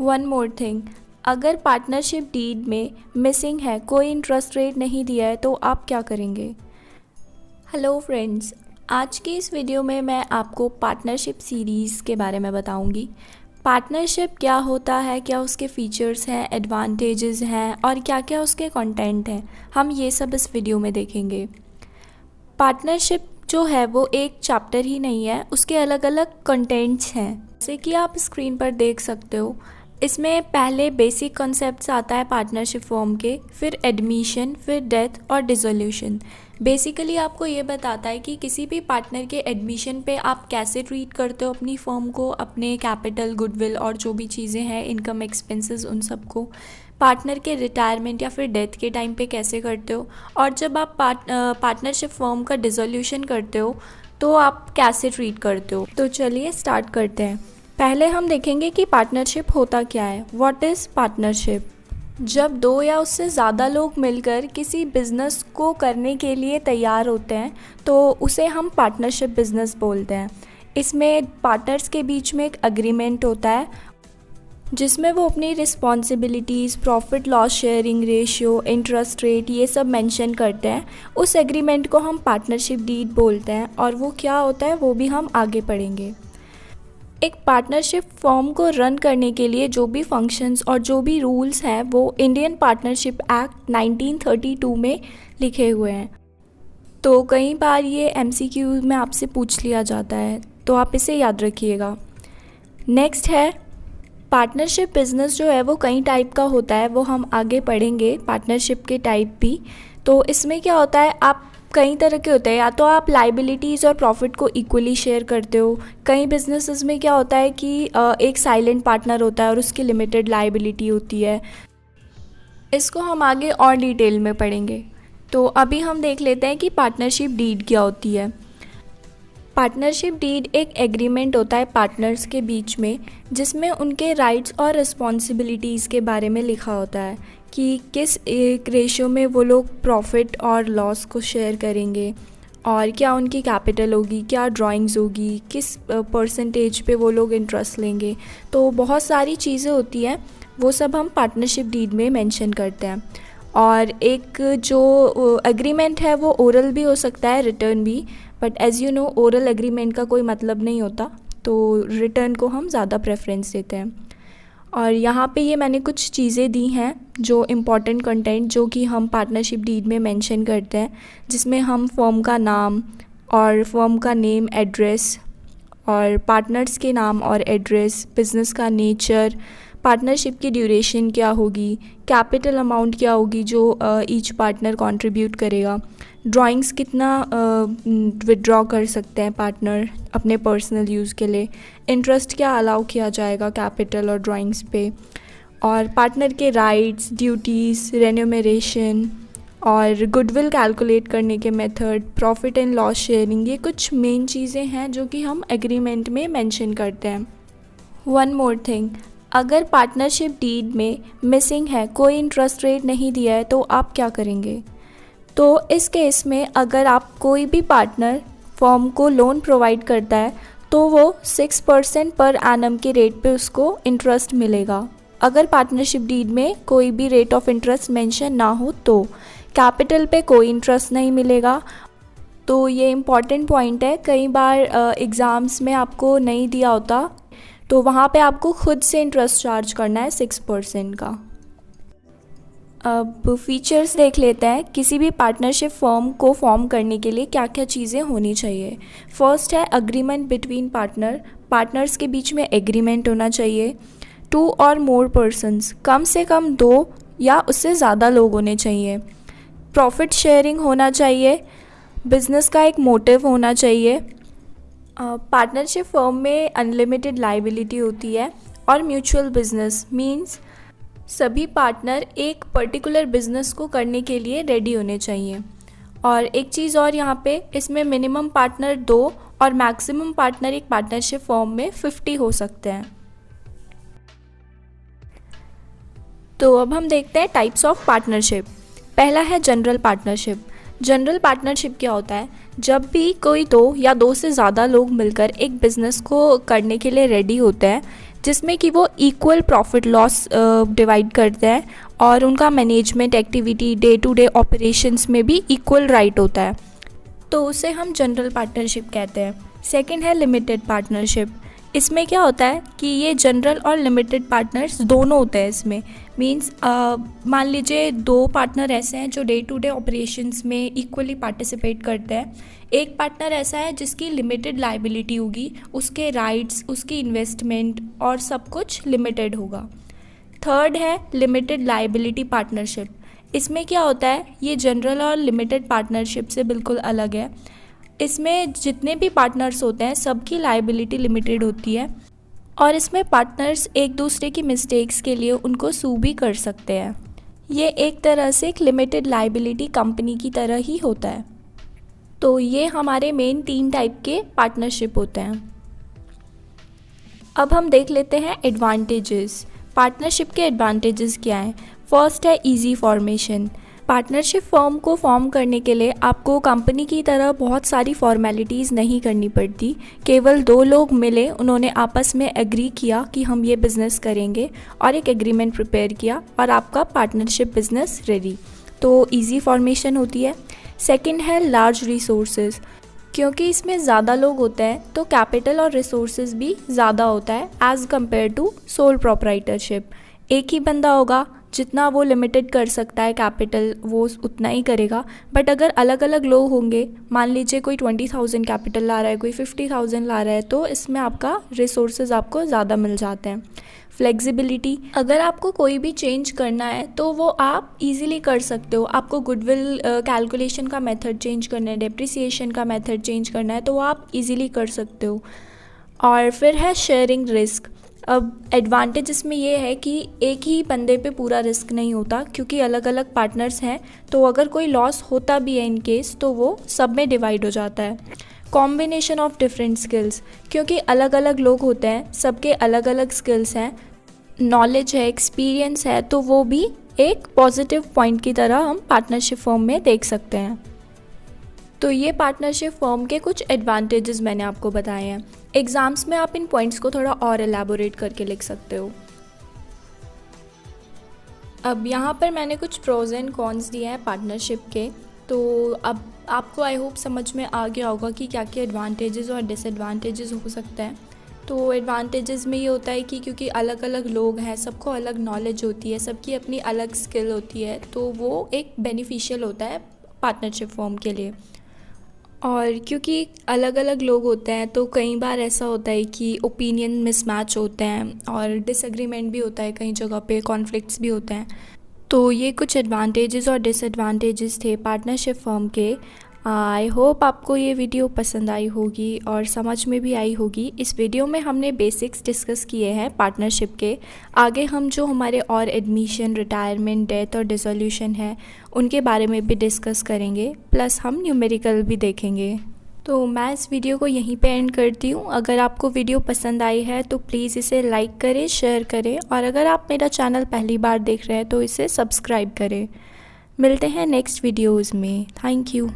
One more thing, अगर partnership deed में missing है, कोई इंटरेस्ट रेट नहीं दिया है, तो आप क्या करेंगे? हेलो फ्रेंड्स, आज की इस वीडियो में मैं आपको पार्टनरशिप सीरीज़ के बारे में बताऊंगी। पार्टनरशिप क्या होता है, क्या उसके फीचर्स हैं, एडवांटेजेस हैं और क्या क्या उसके कंटेंट हैं, हम ये सब इस वीडियो में देखेंगे। पार्टनरशिप जो है वो एक चैप्टर ही नहीं है, उसके अलग अलग कंटेंट्स हैं, जैसे कि आप स्क्रीन पर देख सकते हो। इसमें पहले बेसिक कॉन्सेप्ट्स आता है पार्टनरशिप फॉर्म के, फिर एडमिशन, फिर डेथ और डिसोल्यूशन। बेसिकली आपको ये बताता है कि किसी भी पार्टनर के एडमिशन पे आप कैसे ट्रीट करते हो अपनी फर्म को, अपने कैपिटल, गुडविल और जो भी चीज़ें हैं, इनकम, एक्सपेंसेस, उन सबको। पार्टनर के रिटायरमेंट या फिर डेथ के टाइम पे कैसे करते हो, और जब आप पार्टनरशिप फर्म का डिसोल्यूशन करते हो तो आप कैसे ट्रीट करते हो। तो चलिए स्टार्ट करते हैं। पहले हम देखेंगे कि पार्टनरशिप होता क्या है। What is partnership? जब दो या उससे ज़्यादा लोग मिलकर किसी बिज़नेस को करने के लिए तैयार होते हैं तो उसे हम पार्टनरशिप बिज़नेस बोलते हैं। इसमें पार्टनर्स के बीच में एक एग्रीमेंट होता है जिसमें वो अपनी responsibilities, profit loss sharing ratio, interest rate, ये सब मेंशन करते हैं। उस एग्रीमेंट को हम पार्टनरशिप डीड बोलते हैं और वो क्या होता है वो भी हम आगे पढ़ेंगे। एक पार्टनरशिप फॉर्म को रन करने के लिए जो भी फंक्शंस और जो भी रूल्स हैं वो इंडियन पार्टनरशिप एक्ट 1932 में लिखे हुए हैं। तो कई बार ये एमसीक्यू में आपसे पूछ लिया जाता है, तो आप इसे याद रखिएगा। नेक्स्ट है पार्टनरशिप बिज़नेस जो है वो कई टाइप का होता है, वो हम आगे पढ़ेंगे, पार्टनरशिप के टाइप भी। तो इसमें क्या होता है, आप कई तरह के होते हैं, या तो आप लाइबिलिटीज़ और प्रॉफिट को इक्वली शेयर करते हो। कई बिजनेसेस में क्या होता है कि एक साइलेंट पार्टनर होता है और उसकी लिमिटेड लाइबिलिटी होती है। इसको हम आगे और डिटेल में पढ़ेंगे। तो अभी हम देख लेते हैं कि पार्टनरशिप डीड क्या होती है। पार्टनरशिप डीड एक एग्रीमेंट होता है पार्टनर्स के बीच में, जिसमें उनके राइट्स और रिस्पॉन्सिबिलिटीज़ के बारे में लिखा होता है कि किस एक रेशियो में वो लोग प्रॉफिट और लॉस को शेयर करेंगे, और क्या उनकी कैपिटल होगी, क्या ड्राइंग्स होगी, किस परसेंटेज पे वो लोग इंटरेस्ट लेंगे। तो बहुत सारी चीज़ें होती हैं, वो सब हम पार्टनरशिप डीड में मेंशन करते हैं। और एक जो एग्रीमेंट है वो ओरल भी हो सकता है, रिटर्न भी, but as you know oral agreement का कोई मतलब नहीं होता, तो रिटर्न को हम ज़्यादा प्रेफरेंस देते हैं। और यहाँ पे ये मैंने कुछ चीज़ें दी हैं जो इम्पॉर्टेंट कंटेंट जो कि हम पार्टनरशिप डीड में मेंशन करते हैं, जिसमें हम फर्म का नाम और फर्म का नेम, एड्रेस और पार्टनर्स के नाम और एड्रेस, बिज़नेस का नेचर, पार्टनरशिप की ड्यूरेशन क्या होगी, कैपिटल अमाउंट क्या होगी जो ईच पार्टनर कंट्रीब्यूट करेगा, ड्राइंग्स कितना विड्रॉ कर सकते हैं पार्टनर अपने पर्सनल यूज़ के लिए, इंटरेस्ट क्या अलाउ किया जाएगा कैपिटल और ड्राइंग्स पे, और पार्टनर के राइट्स, ड्यूटीज़, रेन्यूमरेशन और गुडविल कैलकुलेट करने के method, profit and loss sharing. ये कुछ मेन चीज़ें हैं जो कि हम एग्रीमेंट में मेंशन करते हैं। वन मोर थिंग, अगर पार्टनरशिप डीड में मिसिंग है, कोई इंटरेस्ट रेट नहीं दिया है, तो आप क्या करेंगे? तो इस केस में अगर आप कोई भी पार्टनर फर्म को लोन प्रोवाइड करता है तो वो 6% पर एनम के रेट पे उसको इंटरेस्ट मिलेगा। अगर पार्टनरशिप डीड में कोई भी रेट ऑफ इंटरेस्ट मेंशन ना हो तो कैपिटल पे कोई इंटरेस्ट नहीं मिलेगा। तो ये इम्पॉर्टेंट पॉइंट है, कई बार एग्ज़ाम्स में आपको नहीं दिया होता, तो वहाँ पे आपको खुद से इंटरेस्ट चार्ज करना है 6% का। अब फीचर्स देख लेते हैं। किसी भी पार्टनरशिप फर्म को फॉर्म करने के लिए क्या क्या चीज़ें होनी चाहिए। फर्स्ट है अग्रीमेंट बिटवीन पार्टनर्स के बीच में एग्रीमेंट होना चाहिए। 2 और मोर पर्सन्स, कम से कम 2 या उससे ज़्यादा लोग होने चाहिए। प्रॉफिट शेयरिंग होना चाहिए। बिजनेस का एक मोटिव होना चाहिए। पार्टनरशिप फर्म में अनलिमिटेड लाइबिलिटी होती है। और म्यूचुअल बिजनेस मींस सभी पार्टनर एक पर्टिकुलर बिजनेस को करने के लिए रेडी होने चाहिए। और एक चीज़ और यहाँ पे, इसमें मिनिमम पार्टनर 2 और मैक्सिमम पार्टनर एक पार्टनरशिप फर्म में 50 हो सकते हैं। तो अब हम देखते हैं टाइप्स ऑफ पार्टनरशिप। पहला है जनरल पार्टनरशिप। जनरल पार्टनरशिप क्या होता है? जब भी कोई 2 या 2 से ज़्यादा लोग मिलकर एक बिज़नेस को करने के लिए रेडी होते हैं जिसमें कि वो इक्वल प्रॉफिट लॉस डिवाइड करते हैं और उनका management activity day to day operations में भी इक्वल राइट होता है, तो उसे हम जनरल पार्टनरशिप कहते हैं। सेकंड है लिमिटेड पार्टनरशिप। इसमें क्या होता है कि ये जनरल और लिमिटेड पार्टनर्स दोनों होते हैं इसमें। मींस मान लीजिए दो पार्टनर ऐसे हैं जो डे टू डे ऑपरेशंस में इक्वली पार्टिसिपेट करते हैं। एक पार्टनर ऐसा है जिसकी लिमिटेड लायबिलिटी होगी, उसके राइट्स, उसकी इन्वेस्टमेंट और सब कुछ लिमिटेड होगा। थर्ड है लिमिटेड लायबिलिटी पार्टनरशिप। इसमें क्या होता है, ये जनरल और लिमिटेड पार्टनरशिप से बिल्कुल अलग है। इसमें जितने भी पार्टनर्स होते हैं सबकी लायबिलिटी लिमिटेड होती है और इसमें पार्टनर्स एक दूसरे की मिस्टेक्स के लिए उनको सू भी कर सकते हैं। ये एक तरह से एक लिमिटेड लायबिलिटी कंपनी की तरह ही होता है। तो ये हमारे मेन 3 टाइप के पार्टनरशिप होते हैं। अब हम देख लेते हैं एडवांटेजेस। पार्टनरशिप के एडवांटेजेस क्या हैं। फर्स्ट है इजी फॉर्मेशन। पार्टनरशिप फर्म को फॉर्म करने के लिए आपको कंपनी की तरह बहुत सारी फॉर्मेलिटीज़ नहीं करनी पड़ती। केवल 2 लोग मिले, उन्होंने आपस में एग्री किया कि हम ये बिज़नेस करेंगे और एक एग्रीमेंट प्रिपेयर किया और आपका पार्टनरशिप बिज़नेस रेडी। तो इजी फॉर्मेशन होती है। सेकंड है लार्ज रिसोर्सेज। क्योंकि इसमें ज़्यादा लोग होते हैं तो कैपिटल और रिसोर्सेज भी ज़्यादा होता है as compare to sole proprietorship. एक ही बंदा होगा, जितना वो लिमिटेड कर सकता है कैपिटल वो उतना ही करेगा। बट अगर अलग अलग लोग होंगे, मान लीजिए कोई 20,000 कैपिटल ला रहा है, कोई 50,000 ला रहा है, तो इसमें आपका रिसोर्सेज आपको ज़्यादा मिल जाते हैं। फ्लेक्सिबिलिटी। अगर आपको कोई भी चेंज करना है तो वो आप इजीली कर सकते हो। आपको गुडविल कैलकुलेशन का मेथड चेंज करना है, डेप्रिसिएशन का मेथड चेंज करना है, तो वो आप इजीली कर सकते हो। और फिर है शेयरिंग रिस्क। अब एडवांटेज इसमें ये है कि एक ही बंदे पे पूरा रिस्क नहीं होता, क्योंकि अलग अलग पार्टनर्स हैं, तो अगर कोई लॉस होता भी है इन केस तो वो सब में डिवाइड हो जाता है। Combination of different skills. क्योंकि अलग अलग लोग होते हैं, सबके अलग अलग स्किल्स हैं, नॉलेज है, एक्सपीरियंस है, तो वो भी एक पॉजिटिव पॉइंट की तरह हम पार्टनरशिप फर्म में देख सकते हैं। तो ये पार्टनरशिप फर्म के कुछ एडवांटेजेस मैंने आपको बताए हैं। एग्ज़ाम्स में आप इन पॉइंट्स को थोड़ा और एलैबोरेट करके लिख सकते हो। अब यहाँ पर मैंने कुछ प्रोज एंड कॉन्स दिए हैं पार्टनरशिप के। तो अब आपको आई होप समझ में आ गया होगा कि क्या क्या एडवांटेजेस और डिसएडवांटेजेस हो सकते हैं। तो एडवांटेजेस में ये होता है कि क्योंकि अलग अलग लोग हैं, सबको अलग नॉलेज होती है, सबकी अपनी अलग स्किल होती है, तो वो एक बेनिफिशियल होता है पार्टनरशिप फर्म के लिए। और क्योंकि अलग अलग लोग होते हैं तो कई बार ऐसा होता है कि ओपिनियन मिसमैच होते हैं और डिसएग्रीमेंट भी होता है, कई जगह पे कॉन्फ्लिक्ट्स भी होते हैं। तो ये कुछ एडवांटेजेस और डिसएडवांटेजेस थे पार्टनरशिप फर्म के। आई होप आपको ये वीडियो पसंद आई होगी और समझ में भी आई होगी। इस वीडियो में हमने बेसिक्स डिस्कस किए हैं पार्टनरशिप के। आगे हम जो हमारे और एडमिशन, रिटायरमेंट, डेथ और डिसोल्यूशन है उनके बारे में भी डिस्कस करेंगे, प्लस हम न्यूमेरिकल भी देखेंगे। तो मैं इस वीडियो को यहीं पे एंड करती हूँ। अगर आपको वीडियो पसंद आई है तो प्लीज़ इसे लाइक करें, शेयर करें, और अगर आप मेरा चैनल पहली बार देख रहे हैं तो इसे सब्सक्राइब करें। मिलते हैं नेक्स्ट वीडियोज़ में। Thank you.